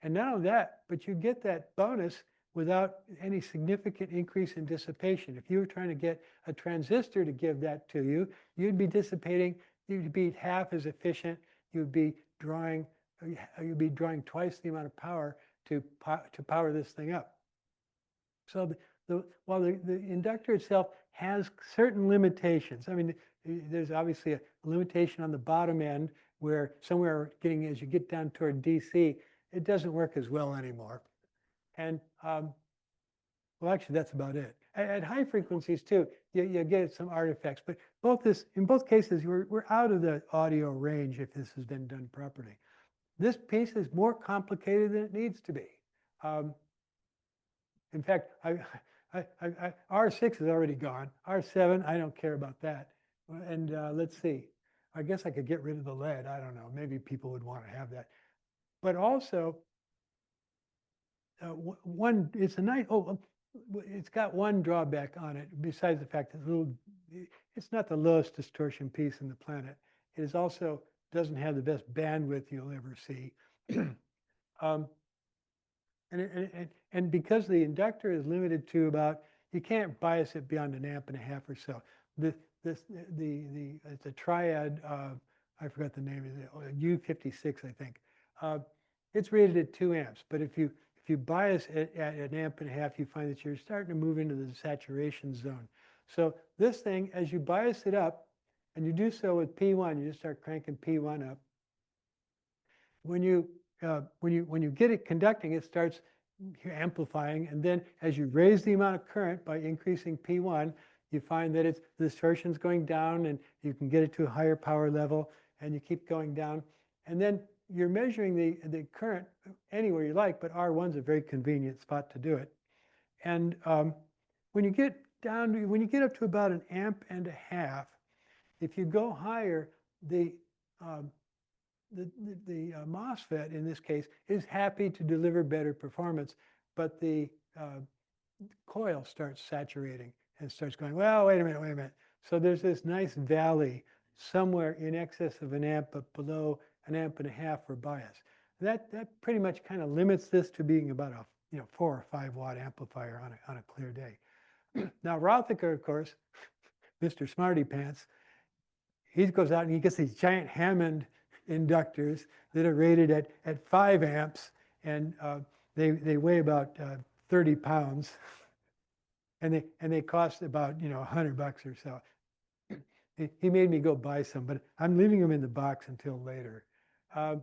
And not only that, but you get that bonus without any significant increase in dissipation. If you were trying to get a transistor to give that to you, you'd be dissipating, you'd be half as efficient, you'd be drawing twice the amount of power to power this thing up. So while the inductor itself has certain limitations, I mean, there's obviously a limitation on the bottom end where somewhere as you get down toward DC, it doesn't work as well anymore. And well, actually, that's about it. At high frequencies too, you get some artifacts, but in both cases, we're out of the audio range if this has been done properly. This piece is more complicated than it needs to be. In fact, R6 is already gone. R7, I don't care about that. And let's see. I guess I could get rid of the lead. I don't know. Maybe people would want to have that. But also, it's got one drawback on it, besides the fact that it's not the lowest distortion piece in the planet. It is also doesn't have the best bandwidth you'll ever see. And because the inductor is limited to about, you can't bias it beyond 1.5 amps or so. It's a triad, I forgot the name of it, U56, I think. It's rated at 2 amps, but if you bias it at 1.5 amps, you find that you're starting to move into the saturation zone. So this thing, as you bias it up, and you do so with P1, you just start cranking P1 up. When you get it conducting, it starts amplifying, and then as you raise the amount of current by increasing P1, you find that the distortion's going down, and you can get it to a higher power level, and you keep going down, and then you're measuring the current anywhere you like, but R1's a very convenient spot to do it. And when you get up to about 1.5 amps, if you go higher, the MOSFET in this case is happy to deliver better performance, but the coil starts saturating and starts going, well, wait a minute. So there's this nice valley somewhere in excess of 1 amp, but below 1.5 amps for bias. That pretty much kind of limits this to being about a 4 or 5 watt amplifier on a clear day. Now Rothacker, of course, Mr. Smarty Pants, he goes out and he gets these giant Hammond inductors that are rated at 5 amps, and they weigh about 30 pounds, and they cost about $100 or so. He made me go buy some, but I'm leaving them in the box until later. But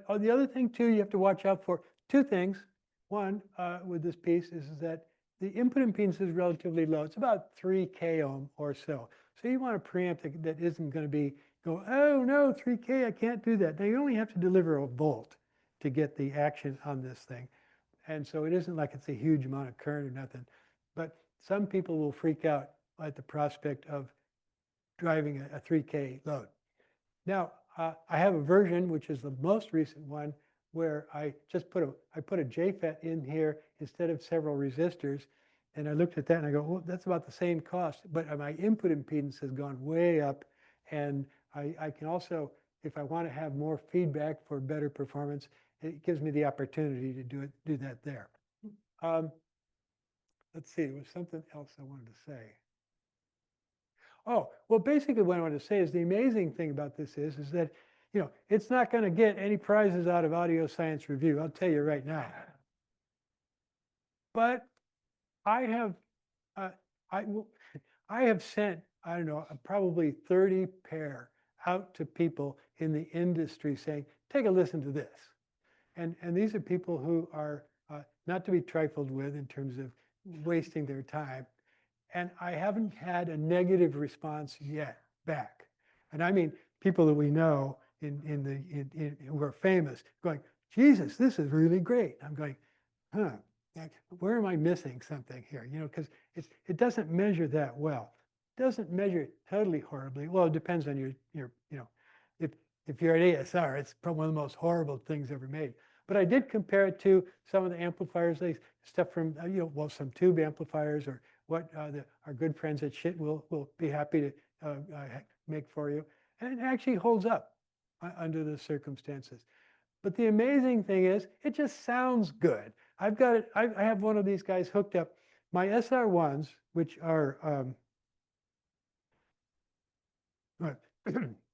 the other thing too, you have to watch out for 2 things. One, with this piece is that the input impedance is relatively low. It's about 3 k ohm or so. So you want a preamp that isn't going to be go, oh no, 3K, I can't do that. Now you only have to deliver a volt to get the action on this thing. And so it isn't like it's a huge amount of current or nothing. But some people will freak out at the prospect of driving a 3K load. Now, I have a version, which is the most recent one, where I just put a JFET in here instead of several resistors. And I looked at that and I go, well, that's about the same cost, but my input impedance has gone way up. And I can also, if I want to have more feedback for better performance, it gives me the opportunity to do that there. Let's see, there was something else I wanted to say. Oh, well, basically what I want to say is the amazing thing about this is that, it's not going to get any prizes out of Audio Science Review. I'll tell you right now. But I have, I have sent, I don't know, probably 30 pair out to people in the industry saying, take a listen to this. And these are people who are not to be trifled with in terms of wasting their time. And I haven't had a negative response yet back. And I mean, people that we know who are famous going, Jesus, this is really great. I'm going, huh, where am I missing something here? Because it doesn't measure that well. It doesn't measure totally horribly. Well, it depends on your if you're at ASR, it's probably one of the most horrible things ever made. But I did compare it to some of the amplifiers, stuff from, some tube amplifiers or what our good friends at SHIT will be happy to make for you. And it actually holds up under the circumstances. But the amazing thing is, it just sounds good. I've got it. I have one of these guys hooked up. My SR1s, which are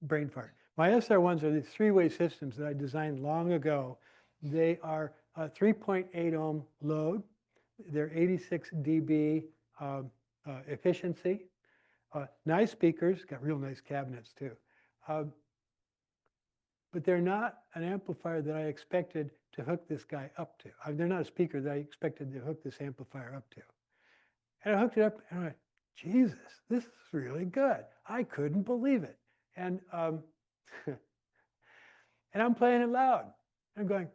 brain fart. My SR1s are these three-way systems that I designed long ago. They are a 3.8 ohm load. They're 86 dB efficiency. Nice speakers, got real nice cabinets too. But they're not an amplifier that I expected to hook this guy up to. They're not a speaker that I expected to hook this amplifier up to. And I hooked it up and I went, Jesus, this is really good. I couldn't believe it. And and I'm playing it loud. I'm going,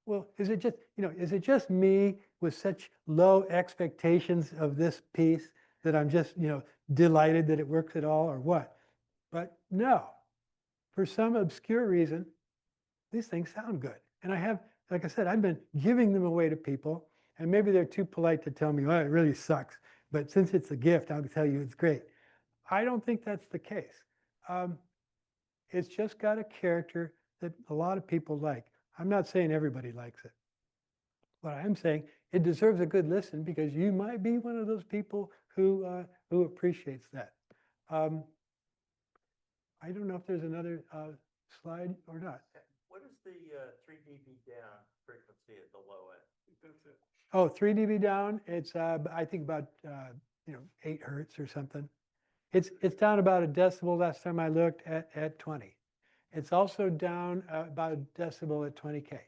well, is it just me with such low expectations of this piece that I'm just, delighted that it works at all or what? But no, for some obscure reason, these things sound good. And I have, like I said, I've been giving them away to people, and maybe they're too polite to tell me, oh, it really sucks. But since it's a gift, I'll tell you it's great. I don't think that's the case. It's just got a character that a lot of people like. I'm not saying everybody likes it. But I am saying it deserves a good listen because you might be one of those people who appreciates that. I don't know if there's another slide or not. What is the 3 dB down frequency at the low end? That's it. Oh, 3 dB down. It's I think about 8 hertz or something. It's down about a decibel last time I looked at 20. It's also down about a decibel at 20K.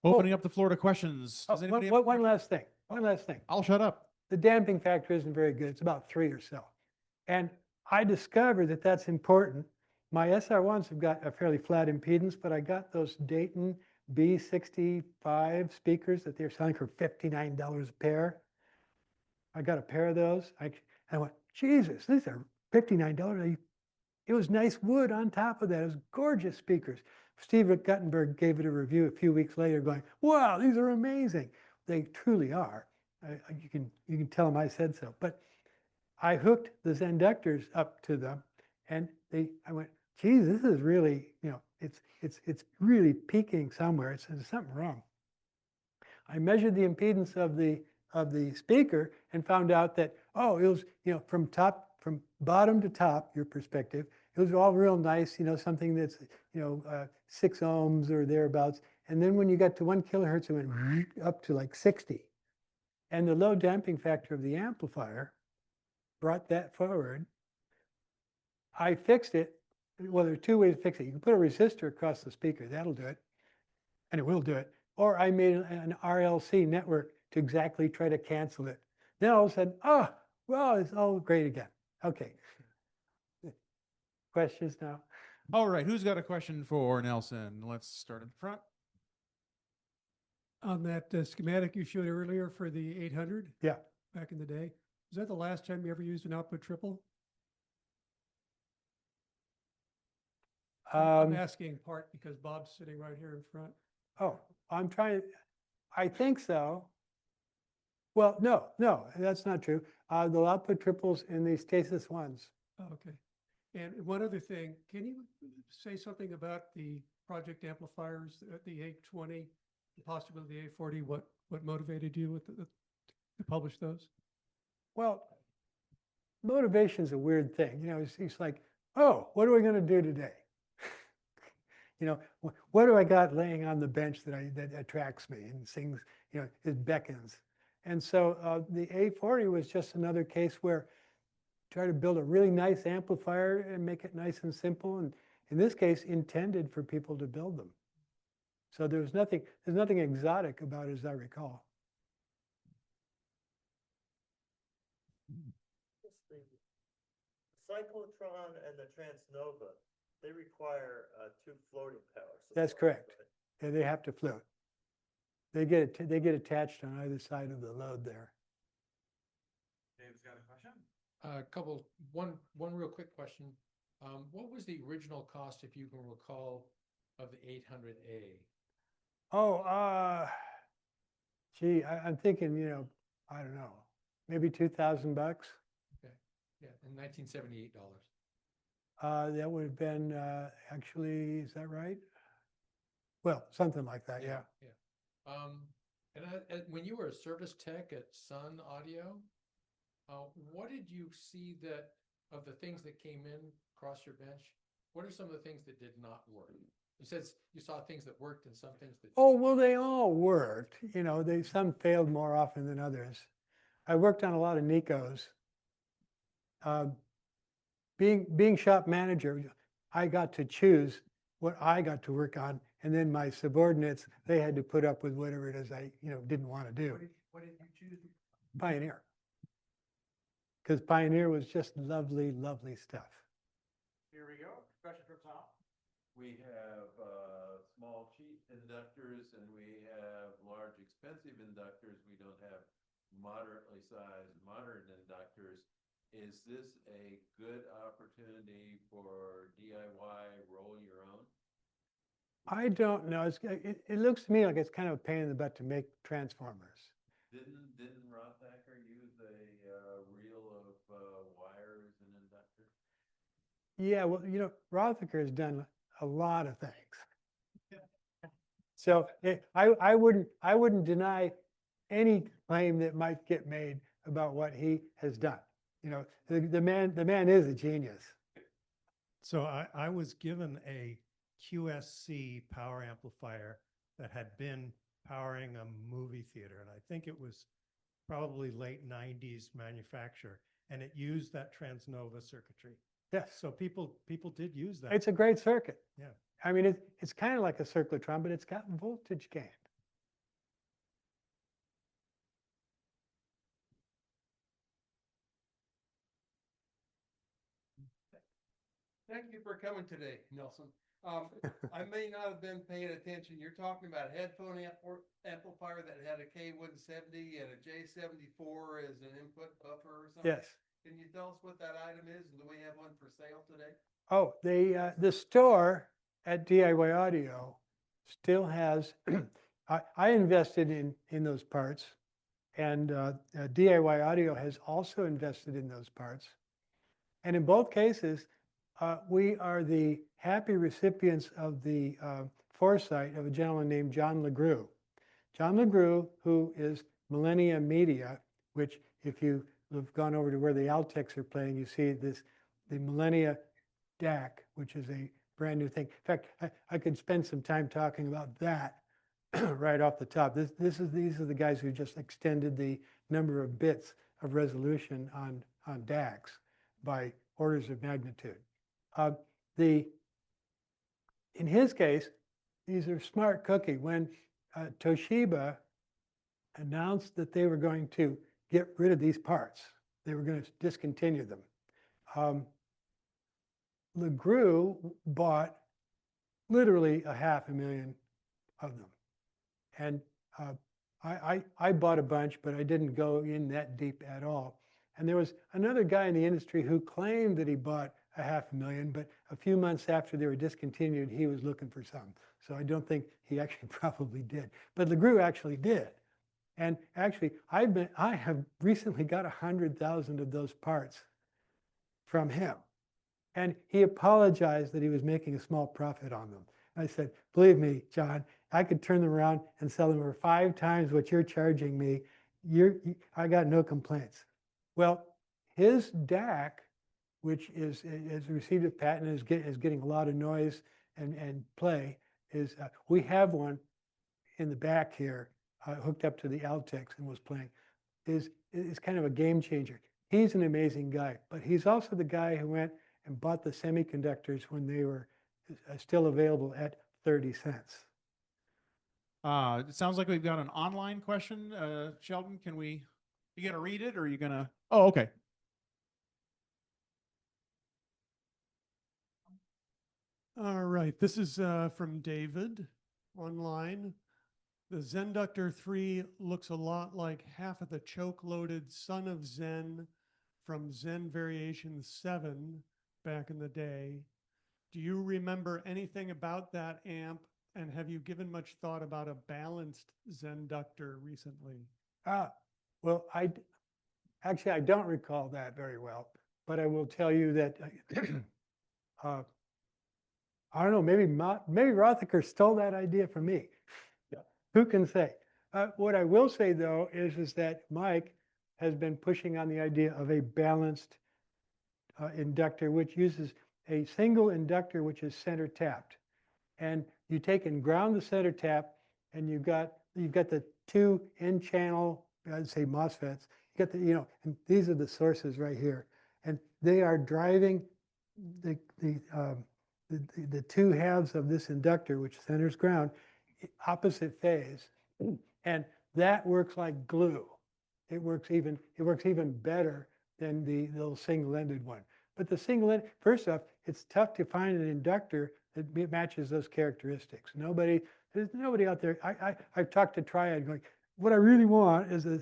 Opening up the floor to questions. Does anybody have One last thing. One last thing. I'll shut up. The damping factor isn't very good. It's about 3 or so. And I discovered that that's important. My SR1s have got a fairly flat impedance, but I got those Dayton B65 speakers that they're selling for $59 a pair. I got a pair of those. I went, Jesus, these are $59. It was nice wood on top of that. It was gorgeous speakers. Steve Guttenberg gave it a review a few weeks later going, wow, these are amazing. They truly are. You can tell them I said so. But I hooked the Zenductors up to them, and I went, geez, this is really, it's really peaking somewhere. There's something wrong. I measured the impedance of the speaker and found out that, oh, it was, from bottom to top, your perspective, it was all real nice, something that's, 6 ohms or thereabouts. And then when you got to 1 kilohertz, it went up to like 60. And the low damping factor of the amplifier brought that forward. I fixed it. Well, there are 2 ways to fix it. You can put a resistor across the speaker. That'll do it. And it will do it. Or I made an RLC network to exactly try to cancel it. Then all of a sudden, oh, well, it's all great again. Okay. Questions now? All right, who's got a question for Nelson? Let's start in the front. On that schematic you showed earlier for the 800 Yeah. back in the day, was that the last time you ever used an output triple? I'm Um, asking in part because Bob's sitting right here in front. oh, I think so. Well, no, that's not true. They'll output triples in these stasis ones. Oh, okay. And one other thing, can you say something about the project amplifiers, the 820, possibly the 840, what motivated you with to publish those? Well, motivation's a weird thing. It's like, oh, what are we going to do today? What do I got laying on the bench that attracts me and sings, it beckons. And so the 840 was just another case where try to build a really nice amplifier and make it nice and simple. And in this case, intended for people to build them. So there's nothing exotic about it, as I recall. The cyclotron and the transnova, they require two floating power That's supplies, correct. right? Yeah, they have to float. They get attached on either side of the load there. Dave's got a question. One real quick question. What was the original cost, if you can recall, of the 800A? Oh, gee, I'm thinking, I don't know, maybe $2,000. Yeah, and $1978. That would have been actually, is that right? Well, something like that, yeah. Yeah. And when you were a service tech at Sun Audio, what did you see that of the things that came in across your bench? What are some of the things that did not work? You said you saw things that worked and some things that. Oh, well, they all worked. Some failed more often than others. I worked on a lot of Nikos. Being shop manager, I got to choose what I got to work on, and then my subordinates, they had to put up with whatever it is I didn't want to do. What did you choose? Pioneer, because Pioneer was just lovely, lovely stuff. Here we go. Question from Tom. We have small cheap inductors and we have large expensive inductors. We don't have moderately sized modern inductors. Is this a good opportunity for DIY roll your own? I don't know. It looks to me like it's kind of a pain in the butt to make transformers. Didn't Rothacker use a reel of wires and inductors? Yeah, well, Rothacker has done a lot of things. So I wouldn't deny any claim that might get made about what he has done. The man is a genius. So I was given a QSC power amplifier that had been powering a movie theater, and I think it was probably late 90s manufacture, and it used that transnova circuitry. Yes, So people did use that. it's a great circuit. Yeah. I mean, it's kind of like a cyclotron, but it's got voltage gain. Thank you for coming today, Nelson. I may not have been paying attention. You're talking about a headphone amplifier that had a K170 and a J74 as an input buffer or something? Yes. Can you tell us what that item is? And do we have one for sale today? Oh, the store at DIY Audio still has, I invested in those parts, and DIY Audio has also invested in those parts. And in both cases, we are the happy recipients of the foresight of a gentleman named John LeGrew. John LeGrew, who is Millennia Media, which if you have gone over to where the Altecs are playing, you see the Millennia DAC, which is a brand new thing. In fact, I could spend some time talking about that right off the top. These are the guys who just extended the number of bits of resolution on DACs by orders of magnitude. In his case, these are smart cookie. When Toshiba announced that they were going to get rid of these parts, they were going to discontinue them. LeGroux bought literally 500,000 of them. And I bought a bunch, but I didn't go in that deep at all. And there was another guy in the industry who claimed that he bought 500,000, but a few months after they were discontinued, he was looking for some. So I don't think he actually probably did. But LeGroux actually did. And actually, I have recently got 100,000 of those parts from him. And he apologized that he was making a small profit on them. I said, believe me, John, I could turn them around and sell them for 5 times what you're charging me. I got no complaints. Well, his DAC, which has received a patent, is getting a lot of noise and play, we have one in the back here, hooked up to the Altex and was playing, is kind of a game changer. He's an amazing guy, but he's also the guy who went and bought the semiconductors when they were still available at 30 cents. It sounds like we've got an online question. Sheldon, you gonna read it or are you gonna? Oh, okay. All right, this is from David online. The Zenductor 3 looks a lot like half of the choke-loaded Son of Zen from Zen Variation 7 back in the day. Do you remember anything about that amp, and have you given much thought about a balanced Zenductor recently? Well, I don't recall that very well, but I will tell you that I don't know, maybe Rothacker stole that idea from me. Yeah. Who can say? What I will say though is that Mike has been pushing on the idea of a balanced inductor, which uses a single inductor which is center tapped. And you take and ground the center tap, and you've got the 2 N-channel, I'd say MOSFETs. You got and these are the sources right here, and they are driving the 2 halves of this inductor, which centers ground, opposite phase, and that works like glue. It works even better than the little single-ended one. But the single-ended, first off, it's tough to find an inductor that matches those characteristics. There's nobody out there. I've talked to Triad going, what I really want is a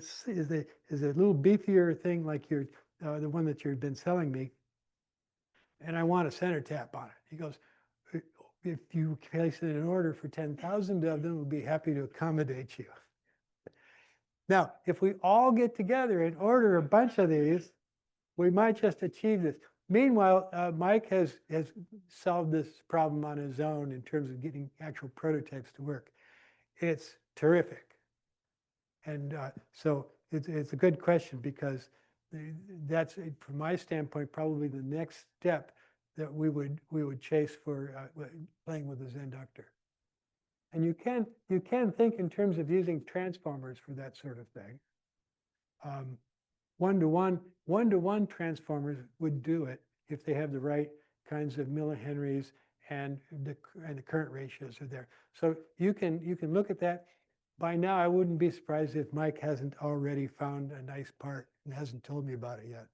little beefier thing like the one that you've been selling me, and I want a center tap on it. He goes, if you place it in order for 10,000 of them, we'll be happy to accommodate you. Now, if we all get together and order a bunch of these, we might just achieve this. Meanwhile, Mike has solved this problem on his own in terms of getting actual prototypes to work. It's terrific. And so it's a good question, because that's, from my standpoint, probably the next step that we would chase for playing with the Zenductor. And you can think in terms of using transformers for that sort of thing. One-to-one transformers would do it if they have the right kinds of millihenries and the current ratios are there. So you can look at that. By now, I wouldn't be surprised if Mike hasn't already found a nice part and hasn't told me about it yet.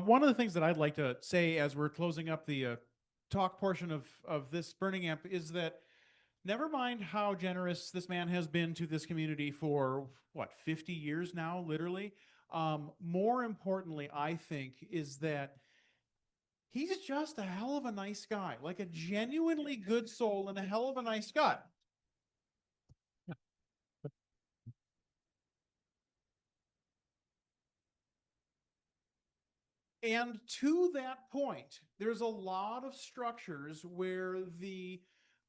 One of the things that I'd like to say as we're closing up the talk portion of this burning amp is that never mind how generous this man has been to this community for, 50 years now, literally. More importantly, I think, is that he's just a hell of a nice guy, like a genuinely good soul and a hell of a nice guy. And to that point, there's a lot of structures where the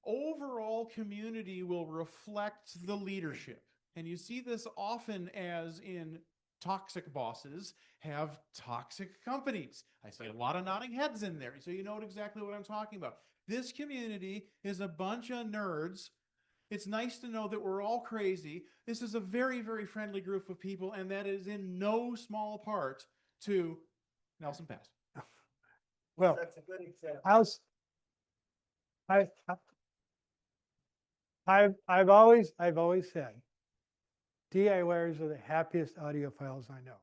overall community will reflect the leadership. And you see this often as in toxic bosses have toxic companies. I see a lot of nodding heads in there, so you know exactly what I'm talking about. This community is a bunch of nerds. It's nice to know that we're all crazy. This is a very, very friendly group of people, and that is in no small part to Nelson Pass. Well, That's a good example. I've always said DIYers are the happiest audiophiles I know.